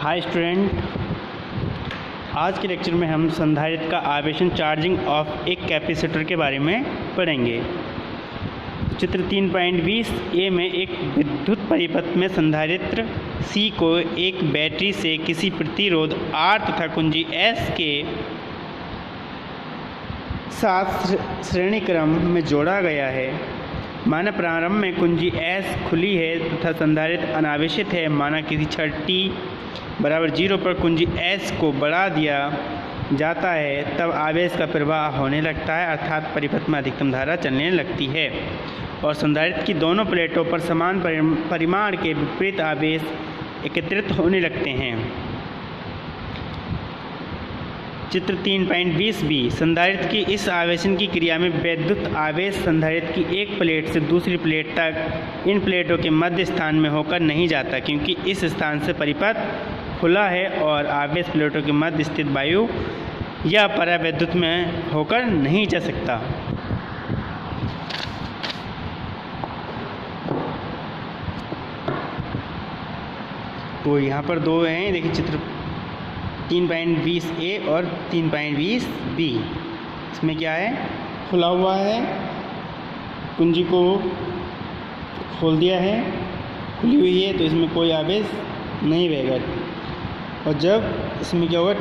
Hi student, आज के lecture में हम संधारित्र का आवेशन चार्जिंग ऑफ एक कैपेसिटर के बारे में पढ़ेंगे। चित्र 3.20 ए में एक विद्युत परिपथ में संधारित्र C को एक बैटरी से किसी प्रतिरोध R तथा कुंजी S के साथ श्रेणी क्रम में जोड़ा गया है। माना प्रारंभ में कुंजी S खुली है तथा संधारित्र अनावेशित है। माना किसी क्षण t बराबर 0 पर कुंजी S को बढ़ा दिया जाता है, तब आवेश का प्रवाह होने लगता है, अर्थात परिपथ में अधिकतम धारा चलने लगती है और संधारित्र की दोनों प्लेटों पर समान परिमाण के विपरीत आवेश एकत्रित होने लगते हैं। चित्र 3.20 बी संधारित्र की इस आवेशन की क्रिया में वैद्युत आवेश संधारित्र की एक प्लेट से दूसरी प्लेट तक इन प्लेटों के मध्य स्थान में होकर नहीं जाता, क्योंकि इस स्थान से परिपथ खुला है और आवेश प्लेटों के मध्य स्थित वायु या परावैद्युत में होकर नहीं जा सकता। तो यहाँ पर दो हैं, देखिए चित्र 3.20 ए और 3.20 बी। इसमें क्या है, खुला हुआ है, कुंजी को खोल दिया है, खुली हुई है, तो इसमें कोई आवेश नहीं बहेगा। और जब इसमें क्या होगा,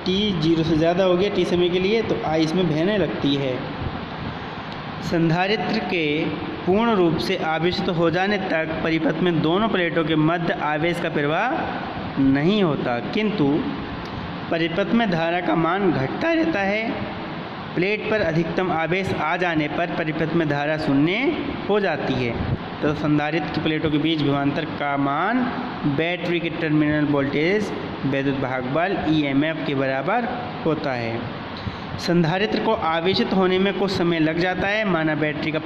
t 0 से ज़्यादा हो गया t समय के लिए, तो I इसमें बहने लगती है। संधारित्र के पूर्ण रूप से आवेशित हो जाने तक परिपथ में दोनों प्लेटों के मध्य आवेश का प्रवाह नहीं होता, किंतु परिपथ में धारा का मान घटता रहता है। प्लेट पर अधिकतम आवेश आ जाने पर परिपथ में धारा शून्य हो जाती है, तो संधारित्र की प्लेटों के बीच विभवांतर का मान बैटरी के टर्मिनल वोल्टेज वैद्युत भाग बल EMF के बराबर होता है। संधारित्र को आवेशित होने में कुछ समय लग जाता है। माना बैटरी का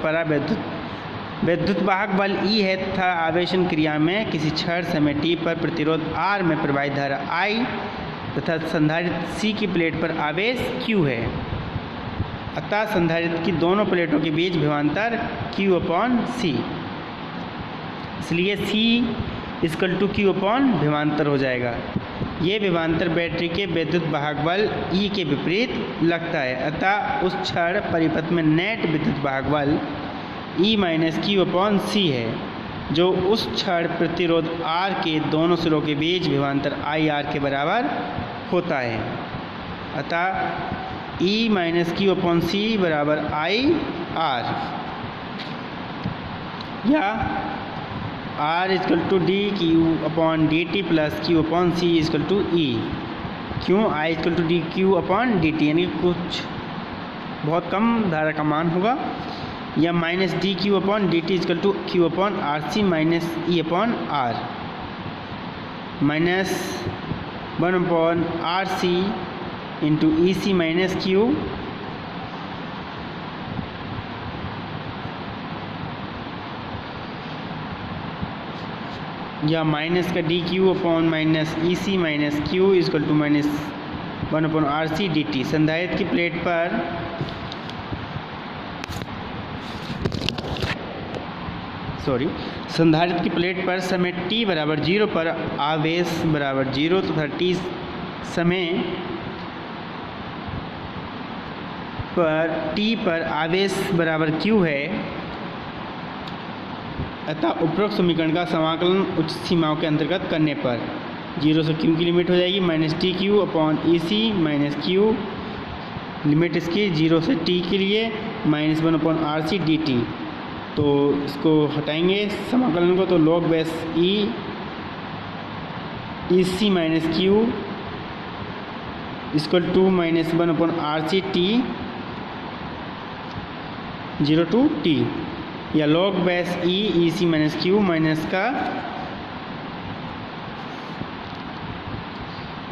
वैद्युत वाहक बल E है तथा आवेशन क्रिया में किसी क्षण समय t पर प्रतिरोध R में प्रवाहित धारा I तथा संधारित्र C की प्लेट पर आवेश Q है। अतः संधारित्र की दोनों प्लेटों के बीच विभवांतर Q/C, इसलिए C = Q/ विभवांतर हो जाएगा। ये विभवांतर बैटरी के वैद्युत वाहक बल E के विपरीत लगता है। अतः उस क्षण परिपथ में नेट विद्युत वाहक बल E - Q/C है, जो उस क्षण प्रतिरोध R के दोनों सिरों के बीच विभवांतर IR के बराबर होता है। अतः E - Q/C बराबर IR, या R = dQ/dt plus Q/C = E। क्यों I = dQ/dt, यानी कुछ बहुत कम धारा का मान होगा, या -dQ/dt = Q/RC minus E/R, -1/RC × EC - Q या माइनस का dQ/-EC - Q = -1/RC dt। संधारित्र की प्लेट पर संधारित्र की प्लेट पर समय t बराबर 0 पर आवेश बराबर 0 तथा t समय पर आवेश बराबर Q है। अतः उपरोक्त समीकरण का समाकलन उच्च सीमाओं के अंतर्गत करने पर 0 से Q की लिमिट हो जाएगी -dQ/EC - Q, लिमिट इसकी 0 से t के लिए -1/RC dt। तो इसको हटाएंगे समाकलन को, तो log base E EC - Q = -1/RC t 0 to t, या log base E EC - Q minus का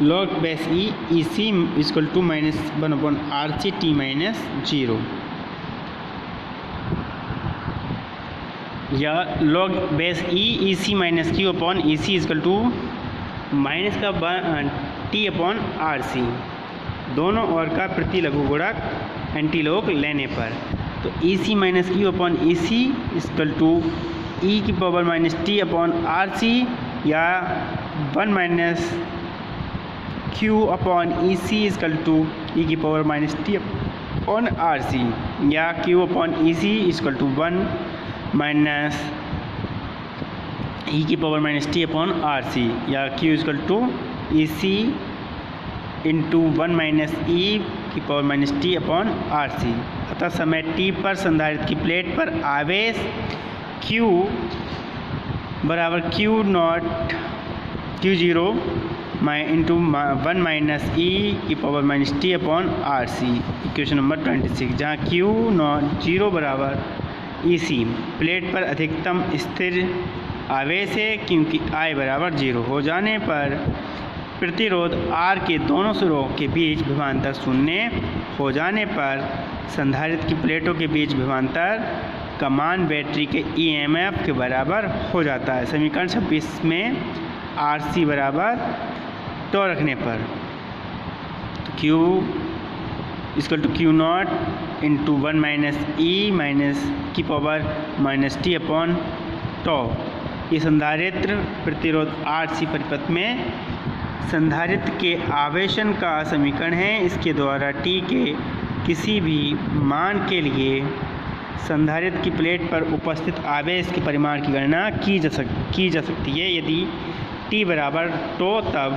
log base E EC = -1/RC t - 0, या log base E EC - Q/EC = minus का t/RC, दोनों ओर का प्रति लघु गुणक एंटीलॉग लेने पर। तो EC - Q/EC = e⁻t/RC, या 1 - Q upon E C is equal to E की power minus T upon R C, या Q upon E C is equal to 1 minus E की power minus T upon R C, या Q equal to E C into 1 minus E की power minus T upon R C. अतः समय t पर संधारित्र की plate पर आवेश Q बराबर Q0 इंटू 1 माइनस ई की power minus T upon R C, equation number 26, जहाँ Q0 बराबर ई सी प्लेट पर अधिकतम स्थिर आवेश है, क्योंकि I बराबर 0 हो जाने पर प्रतिरोध R के दोनों सिरों के बीच विभवांतर शून्य हो जाने पर संधारित्र की प्लेटों के बीच विभवांतर का मान बैटरी के EMF के बराबर हो जाता है। समीकरण 26 में RC बराबर टॉ रखने पर तो Q equal to Q0 into 1 minus E minus की power minus T upon tau, ये संधारित्र प्रतिरोध RC परिपथ में संधारित्र के आवेशन का समीकरण है। इसके द्वारा T के किसी भी मान के लिए संधारित्र की प्लेट पर उपस्थित आवेश के परिमाण की गणना की जा सकती है। यदि T बराबर टो तब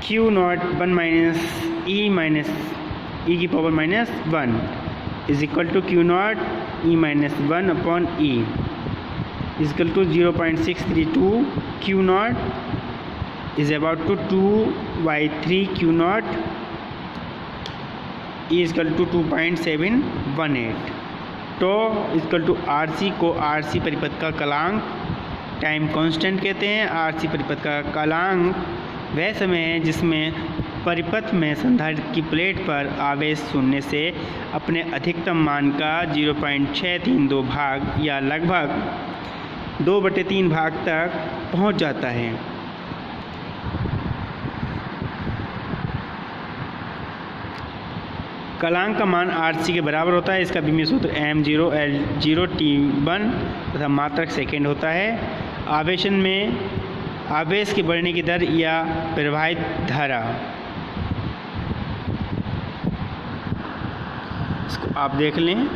Q0 1 माइनस ई की power minus 1 is equal to Q0 E minus 1 upon E is equal to 0.632 Q0 is about to 2/3 Q0 is equal to 2.718। तो इक्वल टू RC को RC परिपथ का कालांक टाइम कांस्टेंट कहते हैं। RC परिपथ का कालांक वह समय है जिसमें परिपथ में संधारित्र की प्लेट पर आवेश शून्य से अपने अधिकतम मान का 0.632 भाग या लगभग 2/3 भाग तक पहुंच जाता है। कालांक का मान RC के बराबर होता है। इसका बीमीय सूत्र m0 L0 T1 तथा मात्रक सेकेंड होता है। आवेशन में आवेश के बढ़ने की दर या प्रवाहित धारा, इसको आप देख लें।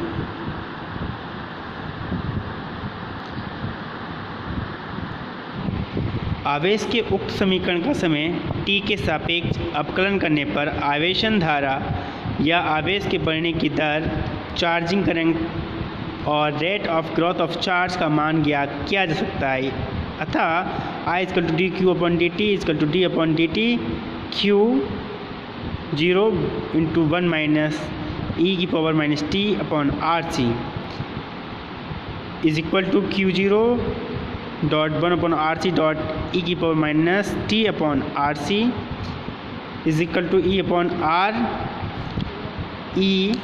आवेश के उक्त समीकरण का समय t के सापेक्ष अवकलन करने पर आवेशन धारा या आवेश के बढ़ने की दर, चार्जिंग करंट और rate of growth of charge का मान ज्ञात किया जा सकता है। अतः I equal to D Q upon D T equal to D upon D T Q0 into 1 minus E की power minus T upon R C is equal to Q0 dot 1 upon R C dot E की power minus T upon R C is equal to E upon are E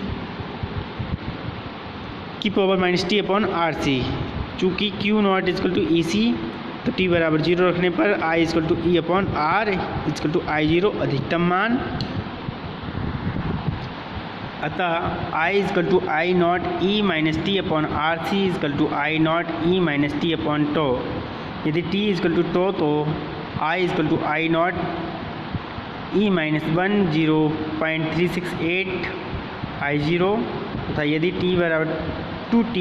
की power minus T upon R C. चूँकि Q0 is equal to E सी तो t बराबर 0 रखने पर I is equal to E upon R is equal to I0 अधिकतम मान। अतः I is equal to I naught E minus T upon R C is equal to I naught E minus T upon tau. यदि t is equal to tau तो I is equal to I naught E minus 1 0.368 I0 तथा यदि t बराबर 2t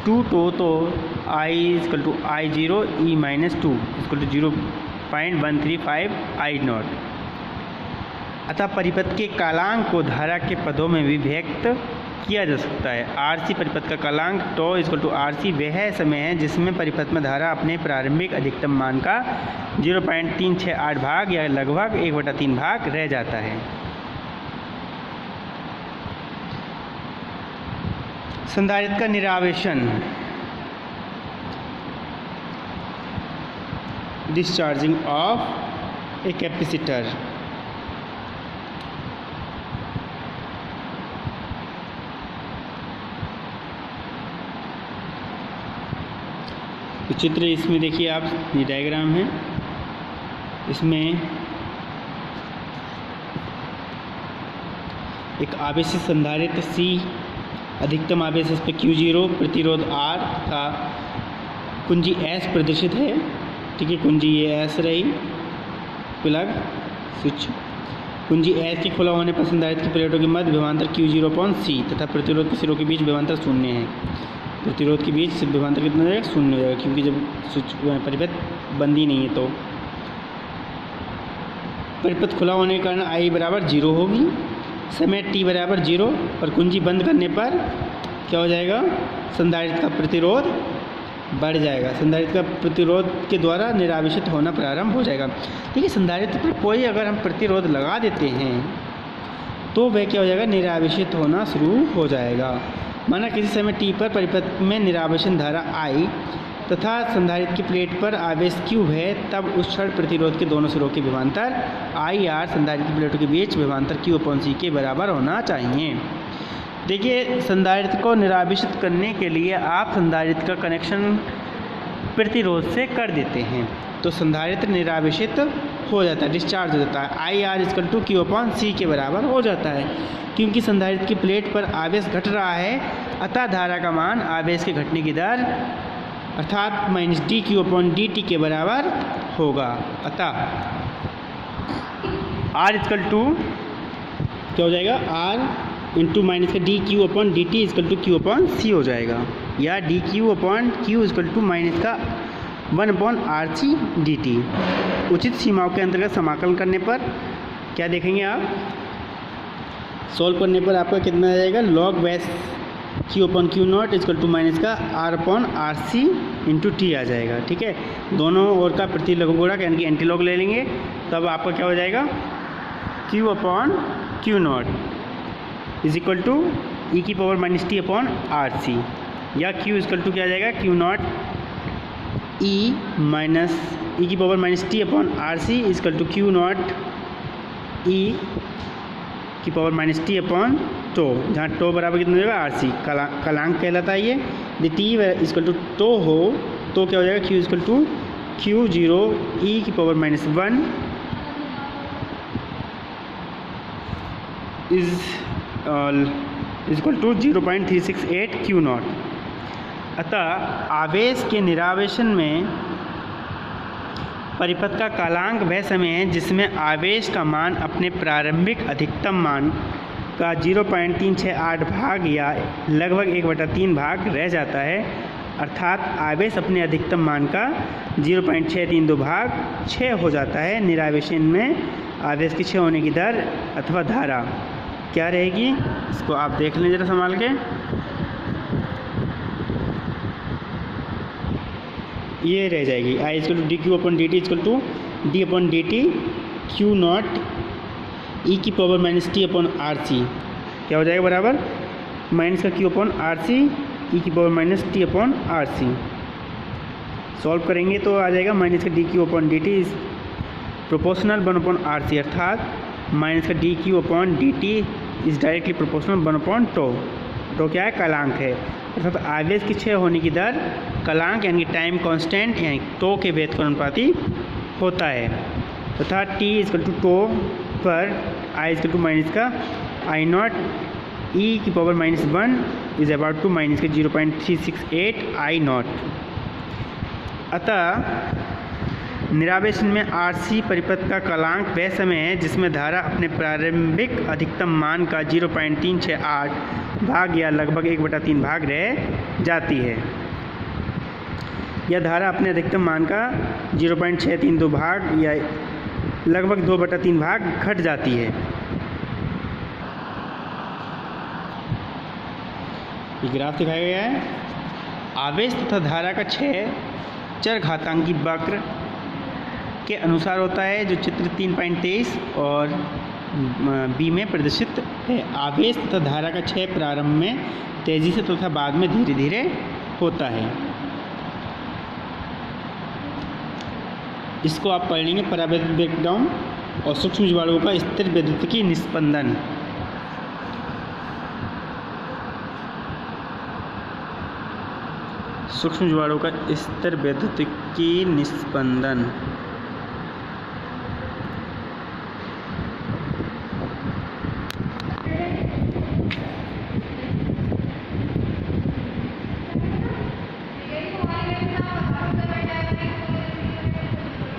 2 तो I is equal to I0 E minus 2 is equal to 0.135 I0। अतः परिपथ के कालांक को धारा के पदों में भी व्यक्त किया जा सकता है। RC परिपथ का कालांक टो इजकल टू RC वह समय है जिसमें परिपथ में धारा अपने प्रारंभिक अधिकतम मान का 0.368 भाग या लगभग 1/3 भाग रह जाता है। संधारित्र का निरावेशन, डिस्चार्जिंग ऑफ ए कैपेसिटर। तो चित्र इसमें देखिए आप, ये डायग्राम है। इसमें एक आवेशित संधारित्र C, अधिकतम आवेश इस पर Q0, प्रतिरोध R था, कुंजी S प्रदर्शित है। ठीक है, कुंजी ये S रही प्लग, स्विच कुंजी एस के खुला होने पर संधारित्र की प्लेटों के मध्य विभवांतर Q0/C तथा प्रतिरोध के सिरों के बीच विभवांतर शून्य है। प्रतिरोध के बीच विभवांतर कितना हो जाएगा? शून्य हो जाएगा, क्योंकि जब स्विच परिपथ बंदी नहीं है तो परिपथ खुला होने के कारण I बराबर 0 होगी। समय t बराबर 0 और कुंजी बंद करने पर क्या हो जाएगा? संधारित्र का प्रतिरोध बढ़ जाएगा। संधारित्र का प्रतिरोध के द्वारा निरावेशित होना प्रारंभ हो जाएगा। देखिए, संधारित्र पर कोई अगर हम प्रतिरोध लगा देते हैं तो वह क्या हो जाएगा? निरावेशित होना शुरू हो जाएगा। माना किसी समय t पर परिपथ में निरावेशन धारा I तथा संधारित्र की प्लेट पर आवेश Q है, तब उस क्षण प्रतिरोध के दोनों सिरों के विभवांतर IR संधारित्र की प्लेटों के बीच विभवांतर Q/C के बराबर होना चाहिए। देखिए, संधारित्र को निरावेशित करने के लिए आप संधारित्र का कनेक्शन प्रतिरोध से कर देते हैं तो संधारित्र निरावेशित हो जाता है, डिस्चार्ज हो जाता है। IR Q/C के बराबर हो जाता है। क्योंकि संधारित्र की प्लेट पर आवेश घट रहा है, अतः धारा का मान आवेश के घटने की दर अर्थात -dQ/dt के बराबर होगा। अतः R क्या हो जाएगा? R इंटू माइनस का dQ/dt Q/C हो जाएगा, या dQ/Q माइनस का 1/RC dt। उचित सीमाओं के अंतर्गत समाकलन करने पर क्या देखेंगे आप? सॉल्व करने पर आपका कितना आ जाएगा? log वैस Q/Q0 माइनस का R/RC इंटू T आ जाएगा। ठीक है, दोनों ओर का प्रतिलघु गुणक यानी कि एंटीलॉग ले लेंगे, तब आपका क्या हो जाएगा? Q/Q0 is equal to e⁻t/RC, या Q इक्वल टू क्या आ जाएगा? Q0 e minus e⁻t/RC is equal to Q0 e⁻t/τ, जहाँ टो बराबर कितना हो जाएगा? RC कलांक कहलाता है ये। यदि t इक्वल टू टो हो तो क्या हो जाएगा? Q equal to Q0 e⁻1 is equal to 0.368 Q0। अतः आवेश के निरावेशन में परिपथ का कालांक वह समय है जिसमें आवेश का मान अपने प्रारंभिक अधिकतम मान का 0.368 भाग या लगभग 1/3 भाग रह जाता है, अर्थात आवेश अपने अधिकतम मान का 0.632 भाग 6 हो जाता है। निरावेशन में आवेश की क्षय होने की दर अथवा धारा क्या रहेगी? इसको आप देख लें जरा संभाल के। ये रह जाएगी I equal to dQ/dt equal to d/dt Q0 e⁻t/RC क्या हो जाएगा? बराबर माइनस का Q/RC e⁻t/RC। सॉल्व करेंगे तो आ जाएगा माइनस का dQ/dt इज प्रोपोर्शनल 1/RC, अर्थात माइनस का dQ/dt इज डायरेक्टली प्रोपोर्शनल 1/τ। तो क्या है? कालांक है, अर्थात आवेश की क्षय होने की दर कालांक यानी टाइम कांस्टेंट यानी टो के भेद के अनुपाती होता है, तथा t इक्वल टू टो पर I इक्वल टू माइनस का I0 e⁻1 is about to minus का 0.368 I0। अतः निरावेशन में RC परिपथ का कालांक वह समय है जिसमें धारा अपने प्रारंभिक अधिकतम मान का 0.368 भाग या लगभग 1/3 भाग रह जाती है। यह धारा अपने अधिकतम मान का 0.632 भाग या लगभग 2/3 भाग घट जाती है। ये ग्राफ दिखाया गया है। आवेश तथा धारा का क्षय चरघातांकी वक्र के अनुसार होता है, जो चित्र 3.23 और बी में प्रदर्शित है। आवेश तथा धारा का क्षय प्रारंभ में तेजी से तथा बाद में धीरे धीरे होता है। इसको आप पढ़ लेंगे, परावैद्युत ब्रेकडाउन और सूक्ष्म ज्वालों का स्थिर वैद्युतिकी निस्पंदन। सूक्ष्म ज्वालों का स्थिर वैद्युतिकी निस्पंदन।